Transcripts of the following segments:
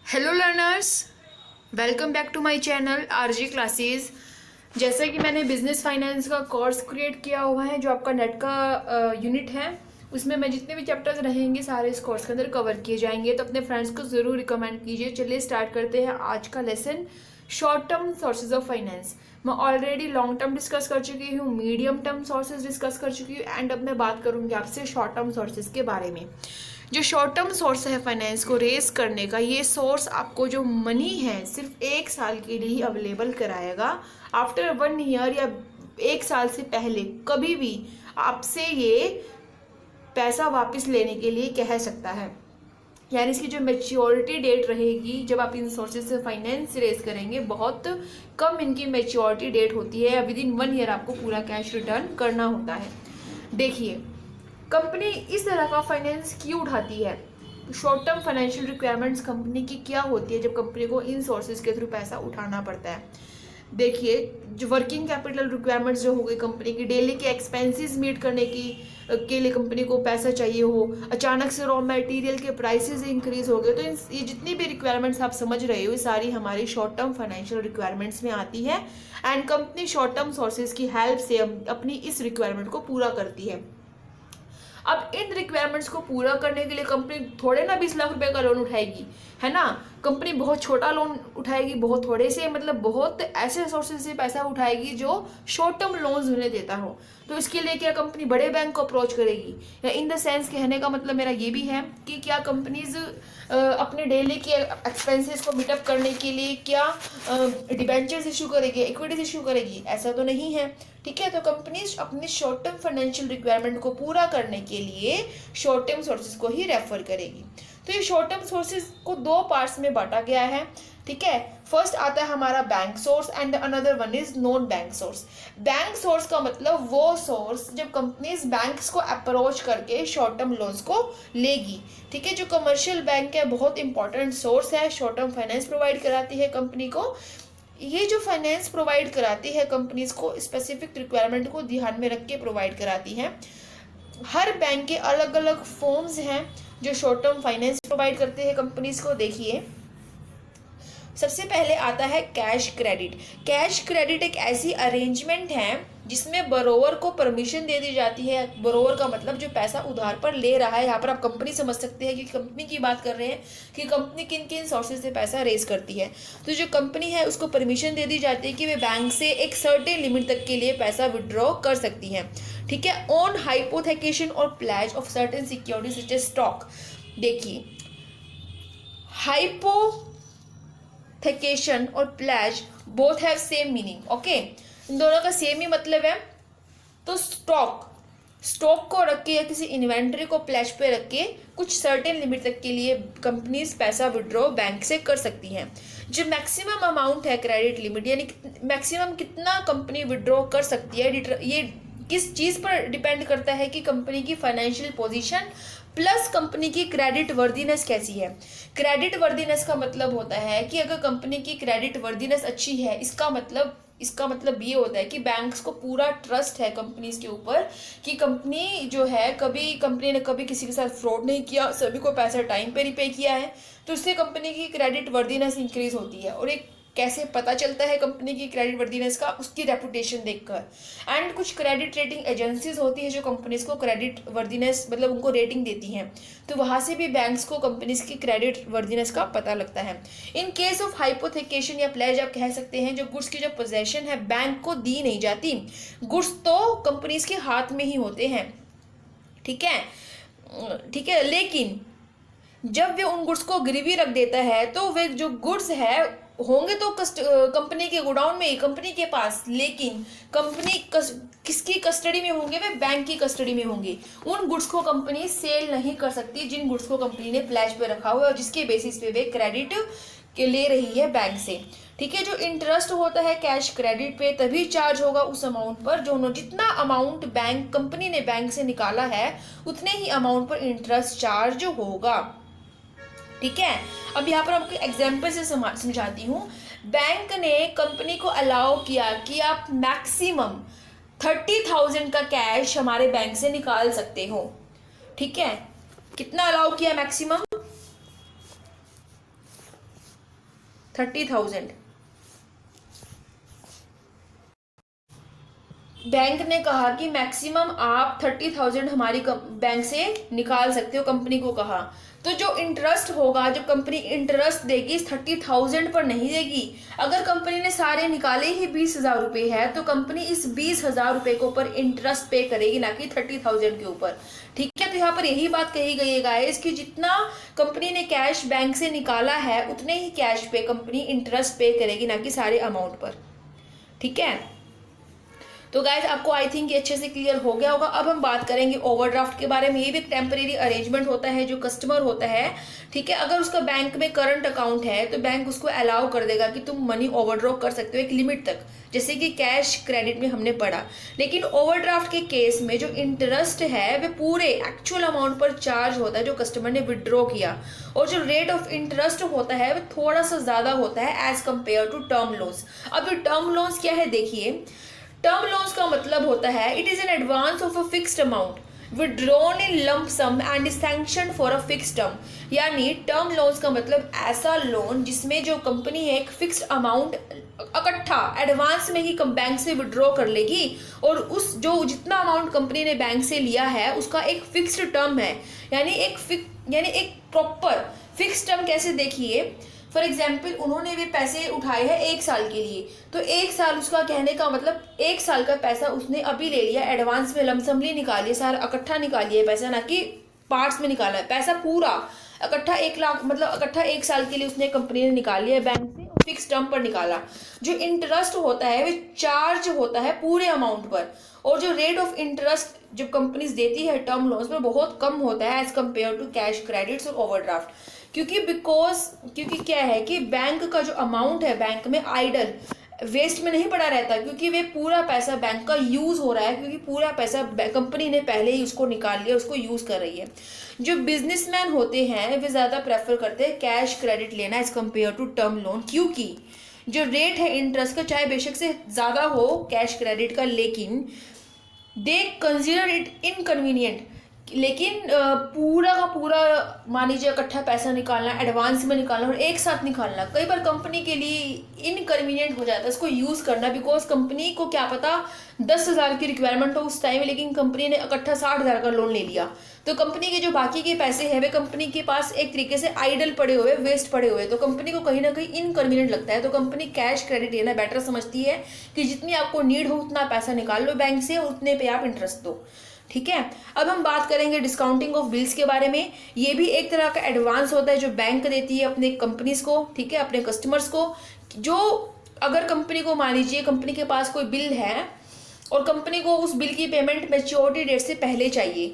Hello learners, welcome back to my channel RG classes. जैसे कि मैंने बिजनेस फाइनेंस का कोर्स क्रिएट किया हुआ है जो आपका नेट का यूनिट है, उसमें मैं जितने भी चैप्टर्स रहेंगे सारे इस कोर्स के अंदर कवर किए जाएंगे। तो अपने फ्रेंड्स को ज़रूर रिकमेंड कीजिए। चलिए स्टार्ट करते हैं आज का lesson, short term sources of finance. मैं ऑलरेडी लॉन्ग टर्म डिस्कस कर चुकी हूँ, मीडियम टर्म सोर्सेज डिस्कस कर चुकी हूँ एंड अब मैं बात करूँगी आपसे शॉर्ट टर्म सोर्सेज के बारे में। जो शॉर्ट टर्म सोर्स है फाइनेंस को रेस करने का, ये सोर्स आपको जो मनी है सिर्फ 1 साल के लिए ही अवेलेबल कराएगा। आफ्टर 1 ईयर या 1 साल से पहले कभी भी आपसे ये पैसा वापस लेने के लिए कह सकता है। यानी इसकी जो मेच्योरिटी डेट रहेगी जब आप इन सोर्सेज से फाइनेंस रेज करेंगे, बहुत कम इनकी मेच्योरिटी डेट होती है। विद इन 1 ईयर आपको पूरा कैश रिटर्न करना होता है। देखिए, कंपनी इस तरह का फाइनेंस क्यों उठाती है, short term financial requirements company की क्या होती है जब कंपनी को इन सोर्सेज के थ्रू पैसा उठाना पड़ता है। देखिए, जो वर्किंग कैपिटल रिक्वायरमेंट्स जो हो गई कंपनी की, डेली के एक्सपेंसेस मीट करने की के लिए कंपनी को पैसा चाहिए हो, अचानक से रॉ मटेरियल के प्राइसेस इंक्रीज हो गए, तो ये जितनी भी रिक्वायरमेंट्स आप समझ रहे हो ये सारी हमारी शॉर्ट टर्म फाइनेंशियल रिक्वायरमेंट्स में आती है and company short term sources की हेल्प से अपनी इस रिक्वायरमेंट को पूरा करती है। अब इन रिक्वायरमेंट्स को पूरा करने के लिए कंपनी थोड़े ना 20 लाख रुपए का लोन उठाएगी, है ना। कंपनी बहुत छोटा लोन उठाएगी, बहुत थोड़े से, मतलब बहुत ऐसे सोर्सेज से पैसा उठाएगी जो शॉर्ट टर्म लोन्स उन्हें देता हो। तो इसके लिए क्या कंपनी बड़े बैंक को अप्रोच करेगी, या इन द सेंस कहने का मतलब मेरा ये भी है कि क्या कंपनीज अपने डेली के एक्सपेंसेस को मीटअप करने के लिए क्या डिबेंचर्स इशू करेगी, इक्विटीज इशू करेगी, ऐसा तो नहीं है। ठीक है, तो कंपनीज अपनी शॉर्ट टर्म फाइनेंशियल रिक्वायरमेंट को पूरा करने के लिए शॉर्ट टर्म सोर्सेज को ही रेफर करेगी। तो ये शॉर्ट टर्म सोर्सेज को 2 पार्ट्स में बांटा गया है। ठीक है, फर्स्ट आता है हमारा bank source and another one is non bank source. Bank source का मतलब वो सोर्स जब कंपनीज बैंक्स को अप्रोच करके शॉर्ट टर्म लोन्स को लेगी। ठीक है, जो कमर्शियल बैंक है बहुत इंपॉर्टेंट सोर्स है, शॉर्ट टर्म फाइनेंस प्रोवाइड कराती है कंपनी को। ये जो फाइनेंस प्रोवाइड कराती है कंपनीज को स्पेसिफिक रिक्वायरमेंट को ध्यान में रख के प्रोवाइड कराती है। हर बैंक के अलग अलग फॉर्म्स हैं जो शॉर्ट टर्म फाइनेंस प्रोवाइड करते हैं कंपनीज को। देखिए, सबसे पहले आता है कैश क्रेडिट। कैश क्रेडिट एक ऐसी अरेंजमेंट है जिसमें बरोवर को परमिशन दे दी जाती है। बरोवर का मतलब जो पैसा उधार पर ले रहा है, यहाँ पर आप कंपनी समझ सकते हैं कि कंपनी की बात कर रहे हैं कि कंपनी किन किन सोर्सेज से पैसा रेज करती है। तो जो कंपनी है उसको परमिशन दे दी जाती है कि वे बैंक से एक सर्टेन लिमिट तक के लिए पैसा विड्रॉ कर सकती है। ठीक है, ऑन हाइपोथेकेशन और pledge of certain security such as stock. देखिए, हाइपोथेकेशन और pledge both have same meaning. Okay, इन दोनों का सेम ही मतलब है। तो स्टॉक को रख के या किसी इन्वेंटरी को प्लेज पे रख के कुछ सर्टेन लिमिट तक के लिए कंपनीज पैसा विड्रॉ बैंक से कर सकती हैं। जो मैक्सिमम अमाउंट है क्रेडिट लिमिट, यानी मैक्सिमम कितना कंपनी विड्रॉ कर सकती है, ये किस चीज़ पर डिपेंड करता है कि कंपनी की फाइनेंशियल पोजीशन प्लस कंपनी की क्रेडिट वर्दीनेस कैसी है। क्रेडिट वर्दीनेस का मतलब होता है कि अगर कंपनी की क्रेडिट वर्दीनेस अच्छी है, इसका मतलब ये होता है कि बैंक्स को पूरा ट्रस्ट है कंपनीज के ऊपर कि कंपनी जो है कंपनी ने कभी किसी के साथ फ्रॉड नहीं किया, सभी को पैसा टाइम पे रिपे किया है। तो इससे कंपनी की क्रेडिट वर्दीनेस इंक्रीज होती है। और एक कैसे पता चलता है कंपनी की क्रेडिट वर्दीनेस का, उसकी रेपुटेशन देखकर। एंड कुछ क्रेडिट रेटिंग एजेंसीज होती है जो कंपनीज को क्रेडिट वर्दीनेस मतलब उनको रेटिंग देती हैं, तो वहाँ से भी बैंक्स को कंपनीज की क्रेडिट वर्दीनेस का पता लगता है। इन केस ऑफ हाइपोथेकेशन या प्लेज आप कह सकते हैं जो गुड्स की जो पोजेशन है बैंक को दी नहीं जाती, गुड्स तो कंपनीज के हाथ में ही होते हैं। ठीक है, लेकिन जब वे उन गुड्स को गिरवी रख देता है तो वे जो गुड्स है होंगे तो कंपनी के गोडाउन में ही, कंपनी के पास, लेकिन कंपनी किसकी कस्टडी में होंगे, वे बैंक की कस्टडी में होंगे। उन गुड्स को कंपनी सेल नहीं कर सकती जिन गुड्स को कंपनी ने प्लेज पे रखा हुआ है और जिसके बेसिस पे वे क्रेडिट के ले रही है बैंक से। ठीक है, जो इंटरेस्ट होता है कैश क्रेडिट पे तभी चार्ज होगा उस अमाउंट पर जो जितना अमाउंट कंपनी ने बैंक से निकाला है उतने ही अमाउंट पर इंटरेस्ट चार्ज होगा। ठीक है, अब यहाँ पर आपको एग्जाम्पल से समझाती हूँ। बैंक ने कंपनी को अलाउ किया कि आप मैक्सिमम 30,000 का कैश हमारे बैंक से निकाल सकते हो। ठीक है, कितना अलाउ किया मैक्सिमम? 30,000। बैंक ने कहा कि मैक्सिमम आप 30,000 हमारी बैंक से निकाल सकते हो, कंपनी को कहा। तो जो इंटरेस्ट होगा, जो कंपनी इंटरेस्ट देगी इस 30,000 पर नहीं देगी। अगर कंपनी ने सारे निकाले ही 20,000 रुपये है तो कंपनी इस 20,000 रुपये के ऊपर इंटरेस्ट पे करेगी, ना कि 30,000 के ऊपर। ठीक है, तो यहाँ पर यही बात कही गई है गाइस कि जितना कंपनी ने कैश बैंक से निकाला है उतने ही कैश पे कंपनी इंटरेस्ट पे करेगी, ना कि सारे अमाउंट पर। ठीक है, तो गाइज आपको आई थिंक ये अच्छे से क्लियर हो गया होगा। अब हम बात करेंगे ओवरड्राफ्ट के बारे में। ये भी एक टेम्परेरी अरेंजमेंट होता है जो कस्टमर होता है, ठीक है, अगर उसका बैंक में करंट अकाउंट है तो बैंक उसको अलाउ कर देगा कि तुम मनी ओवरड्रॉ कर सकते हो एक लिमिट तक, जैसे कि कैश क्रेडिट में हमने पढ़ा। लेकिन ओवरड्राफ्ट के केस में जो इंटरेस्ट है वह पूरे एक्चुअल अमाउंट पर चार्ज होता है जो कस्टमर ने विड्रॉ किया, और जो रेट ऑफ इंटरेस्ट होता है वह थोड़ा सा ज्यादा होता है as compare to term loans. अब ये टर्म लोन्स क्या है देखिए, टर्म लोन्स का मतलब होता है it is an advance of a fixed amount withdrawn in lump sum and sanctioned for a fixed term. यानी टर्म लोन्स का मतलब ऐसा लोन जिसमें जो कंपनी है एक फिक्स्ड अमाउंट इकट्ठा एडवांस में ही बैंक से विड्रॉ कर लेगी, और उस जो जितना अमाउंट कंपनी ने बैंक से लिया है उसका एक फिक्स्ड टर्म है, यानी एक प्रॉपर फिक्स्ड टर्म। कैसे देखिए, फॉर एग्जाम्पल उन्होंने वे पैसे उठाए हैं 1 साल के लिए, तो 1 साल उसका कहने का मतलब 1 साल का पैसा उसने अभी ले लिया, एडवांस में लमसमली निकालिए, सारा इकट्ठा निकालिए पैसा, ना कि पार्ट्स में निकाला है पैसा पूरा इकट्ठा 1 लाख, मतलब इकट्ठा 1 साल के लिए उसने कंपनी ने निकाल लिया बैंक से और फिक्स टर्म पर निकाला। जो इंटरेस्ट होता है वो चार्ज होता है पूरे अमाउंट पर, और जो रेट ऑफ इंटरेस्ट जो कंपनीज देती है टर्म लोन्स पर बहुत कम होता है as compare to cash credits और ओवरड्राफ्ट। क्योंकि क्या है कि बैंक का जो अमाउंट है बैंक में आइडल वेस्ट में नहीं पड़ा रहता, क्योंकि वे पूरा पैसा बैंक का यूज हो रहा है, क्योंकि पूरा पैसा कंपनी ने पहले ही उसको निकाल लिया, उसको यूज कर रही है। जो बिजनेसमैन होते हैं वे ज्यादा प्रेफर करते हैं कैश क्रेडिट लेना as compare to term loan, क्योंकि जो रेट है इंटरेस्ट का चाहे बेशक से ज्यादा हो कैश क्रेडिट का, लेकिन दे कंसिडर इट इनकन्वीनियंट। लेकिन पूरा का पूरा मान लीजिए इकट्ठा पैसा निकालना, एडवांस में निकालना और एक साथ निकालना कई बार कंपनी के लिए इनकन्वीनियंट हो जाता है इसको यूज़ करना, बिकॉज कंपनी को क्या पता 10,000 की रिक्वायरमेंट हो उस टाइम, लेकिन कंपनी ने इकट्ठा 60,000 का लोन ले लिया, तो कंपनी के जो बाकी के पैसे हैं वे कंपनी के पास एक तरीके से आइडल पड़े हुए, वेस्ट पड़े हुए, तो कंपनी को कहीं ना कहीं इनकन्वीनियंट लगता है। तो कंपनी कैश क्रेडिट लेना बेटर समझती है कि जितनी आपको नीड हो उतना पैसा निकाल लो बैंक से और उतने पे आप इंटरेस्ट दो। ठीक है, अब हम बात करेंगे डिस्काउंटिंग ऑफ बिल्स के बारे में। ये भी एक तरह का एडवांस होता है जो बैंक देती है अपने कंपनीज को, ठीक है, अपने कस्टमर्स को। जो अगर कंपनी को मान लीजिए कंपनी के पास कोई बिल है और कंपनी को उस बिल की पेमेंट मैच्योरिटी डेट से पहले चाहिए,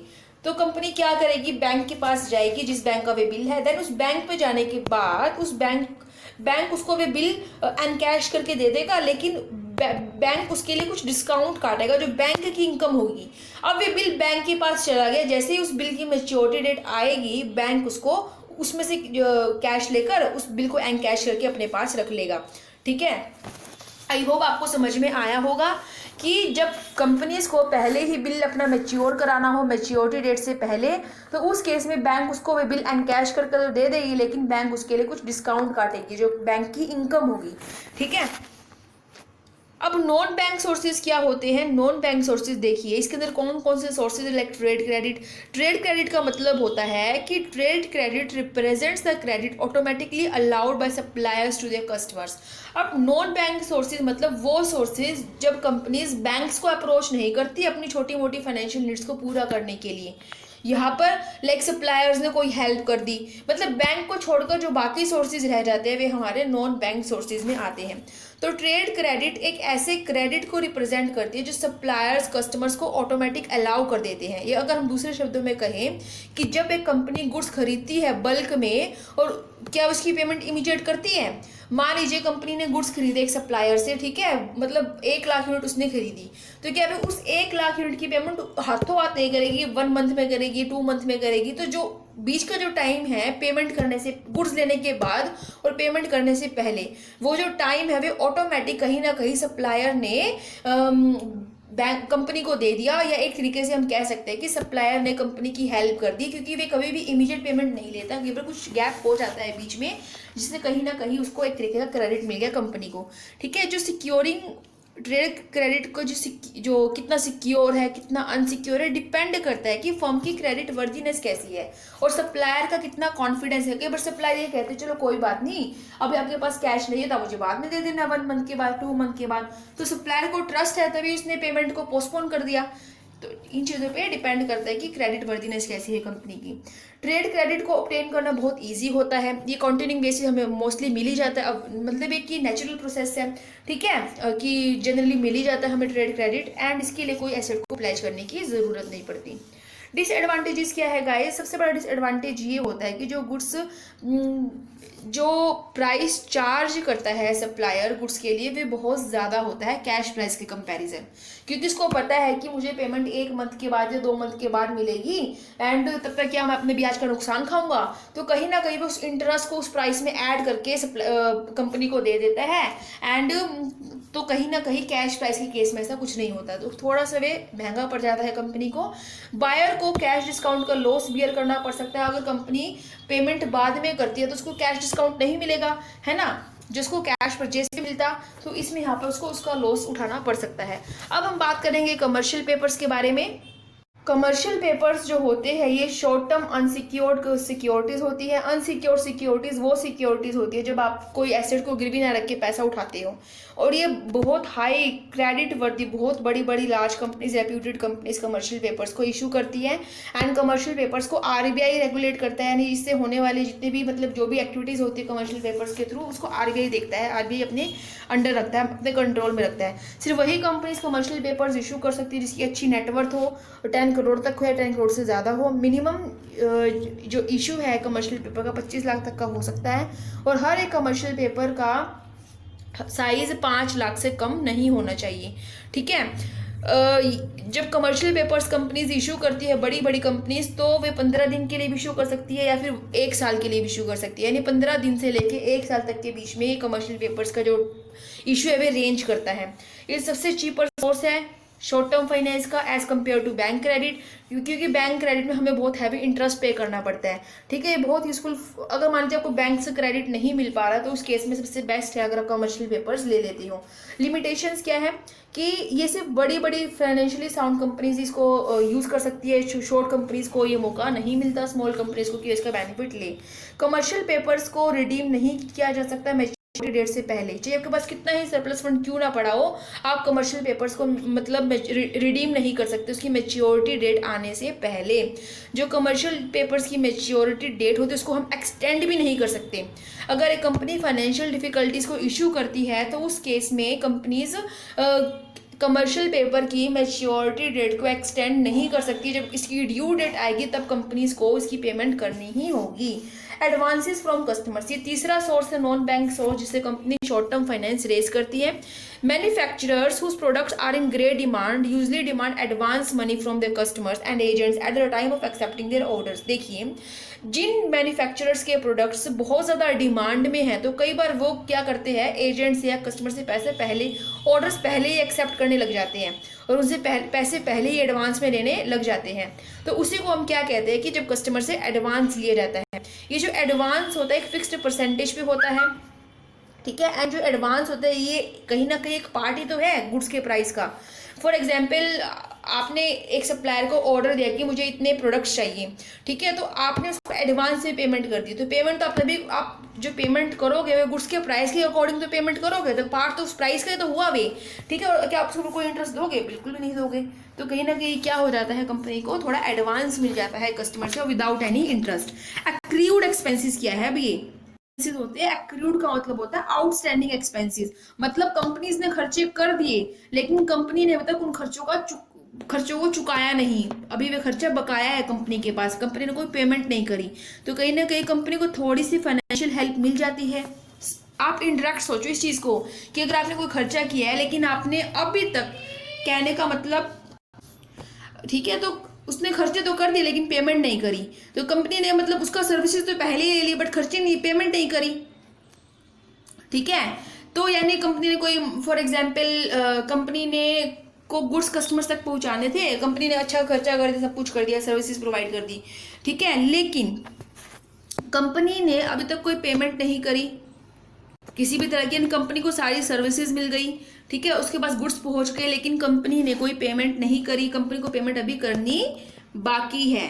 तो कंपनी क्या करेगी, बैंक के पास जाएगी जिस बैंक का वे बिल है, देन उस बैंक पे जाने के बाद उस बैंक उसको वे बिल एनकैश करके दे देगा, लेकिन बैंक उसके लिए कुछ डिस्काउंट काटेगा जो बैंक की इनकम होगी। अब ये बिल बैंक के पास चला गया, जैसे ही उस बिल की मैच्योरिटी डेट आएगी बैंक उसको उसमें से कैश लेकर उस बिल को एनकैश करके अपने पास रख लेगा। ठीक है, आई होप आपको समझ में आया होगा कि जब कंपनीज को पहले ही बिल अपना मैच्योर कराना हो मैच्योरिटी डेट से पहले, तो उस केस में बैंक उसको वे बिल एनकैश करके तो दे देगी, लेकिन बैंक उसके लिए कुछ डिस्काउंट काटेगी जो बैंक की इनकम होगी। ठीक है, अब नॉन बैंक सोर्सेज क्या होते हैं। नॉन बैंक सोर्सेज देखिए, इसके अंदर कौन कौन से sources, like trade credit. Trade credit का मतलब होता है कि trade credit represents the credit automatically allowed by suppliers to their customers. अब नॉन बैंक सोर्सेज मतलब वो सोर्सेज जब कंपनीज बैंक्स को अप्रोच नहीं करती अपनी छोटी मोटी फाइनेंशियल नीड्स को पूरा करने के लिए। यहाँ पर लाइक सप्लायर्स ने कोई हेल्प कर दी, मतलब बैंक को छोड़कर जो बाकी सोर्सेज रह जाते हैं वे हमारे नॉन बैंक सोर्सेज में आते हैं। तो ट्रेड क्रेडिट एक ऐसे क्रेडिट को रिप्रेजेंट करती है जो सप्लायर्स कस्टमर्स को ऑटोमेटिक अलाउ कर देते हैं। ये अगर हम दूसरे शब्दों में कहें कि जब एक कंपनी गुड्स खरीदती है बल्क में, और क्या उसकी पेमेंट इमीडिएट करती है। मान लीजिए कंपनी ने गुड्स खरीदे एक सप्लायर से, ठीक है, मतलब 1 लाख यूनिट उसने खरीदी, तो क्या वे उस 1 लाख यूनिट की पेमेंट हाथों हाथ नहीं करेगी, 1 मंथ में करेगी, 2 मंथ में करेगी। तो जो बीच का जो टाइम है पेमेंट करने से, गुड्स लेने के बाद और पेमेंट करने से पहले, वो जो टाइम है वे ऑटोमेटिक कहीं ना कहीं सप्लायर ने बैंक कंपनी को दे दिया, या एक तरीके से हम कह सकते हैं कि सप्लायर ने कंपनी की हेल्प कर दी, क्योंकि वे कभी भी इमीडिएट पेमेंट नहीं लेता, कई बार कुछ गैप हो जाता है बीच में, जिससे कहीं ना कहीं उसको एक तरीके का क्रेडिट मिल गया कंपनी को। ठीक है, जो सिक्योरिंग ट्रेड क्रेडिट को जो कितना सिक्योर है कितना अनसिक्योर है, डिपेंड करता है कि फर्म की क्रेडिट वर्दीनेस कैसी है और सप्लायर का कितना कॉन्फिडेंस है। कई बार सप्लायर ये कहते हैं चलो कोई बात नहीं, अभी आपके पास कैश नहीं है तो मुझे बाद में दे देना, 1 मंथ के बाद, 2 मंथ के बाद, तो सप्लायर को ट्रस्ट है तभी उसने पेमेंट को पोस्टपोन कर दिया। तो इन चीज़ों पे डिपेंड करता है कि क्रेडिट वर्दीनेस कैसी है कंपनी की। ट्रेड क्रेडिट को ऑब्टेन करना बहुत इजी होता है, ये कंटिन्यूइंग बेसिस हमें मोस्टली मिल ही जाता है। अब मतलब एक कि नेचुरल प्रोसेस है, ठीक है, कि जनरली मिल ही जाता है हमें ट्रेड क्रेडिट, एंड इसके लिए कोई एसेट को प्लेज करने की ज़रूरत नहीं पड़ती। डिसएडवांटेजेस क्या है गाइस? सबसे बड़ा डिसएडवांटेज ये होता है कि जो गुड्स जो प्राइस चार्ज करता है सप्लायर गुड्स के लिए, वे बहुत ज़्यादा होता है कैश प्राइस के कंपैरिजन, क्योंकि उसको पता है कि मुझे पेमेंट 1 मंथ के बाद या 2 मंथ के बाद मिलेगी, एंड तब तक क्या मैं अपने ब्याज का नुकसान खाऊंगा, तो कहीं ना कहीं वो उस इंटरेस्ट को उस प्राइस में ऐड करके कंपनी को दे देता है, एंड तो कहीं ना कहीं कैश प्राइस के केस में ऐसा कुछ नहीं होता, तो थोड़ा सा वे महंगा पड़ जाता है कंपनी को। बायर को कैश डिस्काउंट का लॉस बियर करना पड़ सकता है, अगर कंपनी पेमेंट बाद में करती है तो उसको कैश डिस्काउंट नहीं मिलेगा, है ना, जिसको कैश परचेज पे मिलता, तो इसमें यहाँ पर उसको उसका लॉस उठाना पड़ सकता है। अब हम बात करेंगे कमर्शियल पेपर्स के बारे में। कमर्शियल पेपर्स जो होते हैं ये शॉर्ट टर्म अनसिक्योर्ड सिक्योरिटीज होती है। अनसिक्योर्ड सिक्योरिटीज वो सिक्योरिटीज होती है जब आप कोई एसेट को गिरवी ना रख के पैसा उठाते हो, और ये बहुत हाई क्रेडिट वर्दी बहुत बड़ी बड़ी large companies, reputed companies commercial papers को इशू करती है, एंड कमर्शियल पेपर्स को आरबीआई रेगुलेट करता है, यानी इससे होने वाले जितने भी मतलब जो भी एक्टिविटीज होती है कमर्शियल पेपर्स के थ्रू, उसको आरबीआई देखता है, आरबीआई अपने अंडर रखता है, अपने कंट्रोल में रखता है। सिर्फ वही कंपनीज कमर्शियल पेपर्स इशू कर सकती है जिसकी अच्छी नेटवर्थ हो, 10 करोड़ तक हो या 10 करोड़ से ज़्यादा हो। मिनिमम जो इशू है कमर्शियल पेपर का 25 लाख तक का हो सकता है, और हर एक कमर्शियल पेपर का साइज 5 लाख से कम नहीं होना चाहिए। ठीक है, जब कमर्शियल पेपर्स कंपनीज इशू करती है, बड़ी बड़ी कंपनीज, तो वे 15 दिन के लिए भी इशू कर सकती है या फिर 1 साल के लिए भी इशू कर सकती है, यानी 15 दिन से लेके 1 साल तक के बीच में कमर्शियल पेपर्स का जो इशू है वे रेंज करता है। ये सबसे चीपर सोर्स है शॉर्ट टर्म फाइनेंस का as compare to bank credit, क्योंकि बैंक क्रेडिट में हमें बहुत हैवी इंटरेस्ट पे करना पड़ता है। ठीक है, बहुत यूजफुल। अगर मान लीजिए आपको बैंक से क्रेडिट नहीं मिल पा रहा तो उस केस में सबसे बेस्ट है अगर आप कमर्शियल पेपर्स ले लेते हो। लिमिटेशंस क्या है कि ये सिर्फ बड़ी बड़ी फाइनेंशियली साउंड कंपनीज इसको यूज़ कर सकती है, शॉर्ट कंपनीज को ये मौका नहीं मिलता, स्मॉल कंपनीज को कि इसका बेनिफिट ले। कमर्शियल पेपर्स को रिडीम नहीं किया जा सकता डेट से पहले, चाहे आपके पास कितना ही सरप्लस फंड क्यों ना पड़ा हो, आप कमर्शियल पेपर्स को मतलब रिडीम नहीं कर सकते उसकी मैच्योरिटी डेट आने से पहले। जो कमर्शियल पेपर्स की मैच्योरिटी डेट होती है उसको हम एक्सटेंड भी नहीं कर सकते। अगर एक कंपनी फाइनेंशियल डिफिकल्टीज को इशू करती है तो उस केस में कंपनीज कमर्शियल पेपर की मैच्योरिटी डेट को एक्सटेंड नहीं कर सकती। जब इसकी ड्यू डेट आएगी तब कंपनीज को इसकी पेमेंट करनी ही होगी। एडवांसेस फ्रॉम कस्टमर्स, ये तीसरा सोर्स है नॉन बैंक सोर्स जिससे company short term finance raise करती है। Manufacturers whose products are in great demand usually demand advance money from their customers and agents at the time of accepting their orders. देखिए, जिन manufacturers के products बहुत ज़्यादा demand में हैं तो कई बार वो क्या करते हैं, एजेंट्स या कस्टमर से पैसे पहले, ऑर्डर्स पहले ही एक्सेप्ट करने लग जाते हैं और उनसे पैसे पहले ही एडवांस में लेने लग जाते हैं। तो उसी को हम क्या कहते हैं कि जब कस्टमर से एडवांस लिया जाता है। ये जो एडवांस होता है एक फिक्स्ड परसेंटेज पे होता है, ठीक है, एंड जो एडवांस होता है ये कहीं ना कहीं एक पार्ट ही तो है गुड्स के प्राइस का। फॉर एग्जाम्पल, आपने एक सप्लायर को ऑर्डर दिया कि मुझे इतने प्रोडक्ट्स चाहिए, ठीक है, तो आपने उसको एडवांस में पेमेंट कर दी, तो पेमेंट तो आप जो पेमेंट करोगे वो गुड्स के प्राइस के अकॉर्डिंग तो पेमेंट करोगे, तो पार्ट तो उस प्राइस का तो हुआ वे, ठीक है। और क्या आप उसको कोई इंटरेस्ट दोगे? बिल्कुल भी नहीं दोगे। तो कहीं ना कहीं क्या हो जाता है, कंपनी को थोड़ा एडवांस मिल जाता है कस्टमर से विदाउट एनी इंटरेस्ट। एक्रीव्ड एक्सपेंसिस क्या है? अब ये होते हैं, एक्रूड का मतलब होता है आउटस्टैंडिंग एक्सपेंसेस, मतलब कंपनीज ने खर्चे कर दिए लेकिन कंपनी ने अभी तक उन खर्चों को चुकाया नहीं, अभी वे खर्चा बकाया है कंपनी के पास, कंपनी ने कोई पेमेंट नहीं करी, तो कहीं ना कहीं कंपनी को थोड़ी सी फाइनेंशियल हेल्प मिल जाती है। आप इंडायरेक्ट सोचो इस चीज को कि अगर आपने कोई खर्चा किया है लेकिन आपने अभी तक, कहने का मतलब, ठीक है, तो उसने खर्चे तो कर दिए लेकिन पेमेंट नहीं करी, तो कंपनी ने मतलब उसका सर्विसेज तो पहले ही ले ली बट खर्चे नहीं, पेमेंट नहीं करी, ठीक है। तो यानी कंपनी ने कोई, फॉर एग्जांपल कंपनी ने को गुड्स कस्टमर्स तक पहुंचाने थे, कंपनी ने अच्छा खर्चा कर दिया, सब कुछ कर दिया, सर्विसेज प्रोवाइड कर दी, ठीक है, लेकिन कंपनी ने अभी तक कोई पेमेंट नहीं करी किसी भी तरह की। कंपनी को सारी सर्विसेज मिल गई, ठीक है, उसके पास गुड्स पहुंच गए, लेकिन कंपनी ने कोई पेमेंट नहीं करी, कंपनी को पेमेंट अभी करनी बाकी है।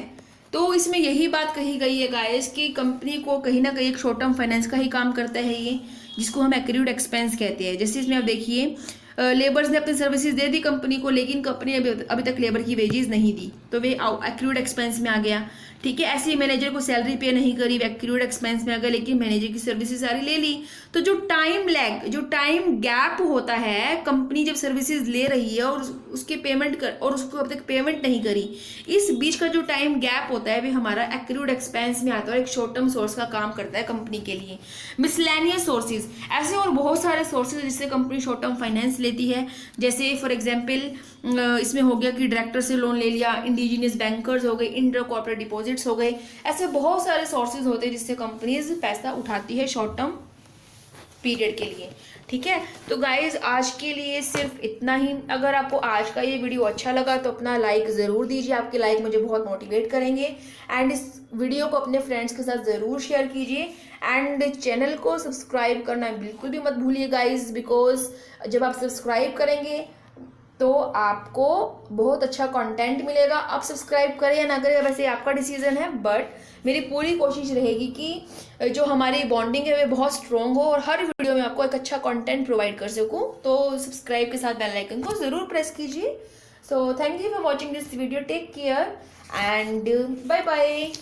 तो इसमें यही बात कही गई है गाइस कि कंपनी को कहीं ना कहीं एक शॉर्ट टर्म फाइनेंस का ही काम करता है ये, जिसको हम एक्रूड एक्सपेंस कहते हैं। जैसे इसमें आप देखिए, लेबर्स ने अपनी सर्विसेज दे दी कंपनी को, लेकिन कंपनी अभी तक लेबर की वेजेस नहीं दी, तो वे एक्रूड एक्सपेंस में आ गया, ठीक है। ऐसे ही मैनेजर को सैलरी पे नहीं करी, एक्रूड एक्सपेंस में आ गया, लेकिन मैनेजर की सर्विसेज सारी ले ली। तो जो टाइम लैग, जो टाइम गैप होता है, कंपनी जब सर्विसेज ले रही है और उसके पेमेंट कर और उसको अब तक पेमेंट नहीं करी, इस बीच का जो टाइम गैप होता है वे हमारा एक्रूड एक्सपेंस में आता है और एक शॉर्ट टर्म सोर्स का काम करता है कंपनी के लिए। मिसलेनियस सोर्सेज, ऐसे और बहुत सारे सोर्सेज जिससे कंपनी शॉर्ट टर्म फाइनेंस लेती है। जैसे फॉर एग्जाम्पल इसमें हो गया कि डायरेक्टर से लोन ले लिया, इंडिजीनियस बैंकर्स हो गए, इंटर कॉर्पोरेट डिपॉजिट्स हो गए, ऐसे बहुत सारे सोर्सेज होते हैं जिससे कंपनीज पैसा उठाती है शॉर्ट टर्म पीरियड के लिए, ठीक है। तो गाइज आज के लिए सिर्फ इतना ही। अगर आपको आज का ये वीडियो अच्छा लगा तो अपना लाइक ज़रूर दीजिए, आपके लाइक मुझे बहुत मोटिवेट करेंगे। एंड इस वीडियो को अपने फ्रेंड्स के साथ ज़रूर शेयर कीजिए एंड चैनल को सब्सक्राइब करना बिल्कुल भी मत भूलिए गाइज, बिकॉज जब आप सब्सक्राइब करेंगे तो आपको बहुत अच्छा कंटेंट मिलेगा। आप सब्सक्राइब करें या ना करें वैसे आपका डिसीजन है, बट मेरी पूरी कोशिश रहेगी कि जो हमारी बॉन्डिंग है वो बहुत स्ट्रॉन्ग हो और हर वीडियो में आपको एक अच्छा कंटेंट प्रोवाइड कर सकूं। तो सब्सक्राइब के साथ बेल आइकन को ज़रूर प्रेस कीजिए। So thank you for watching this video, take care and bye bye.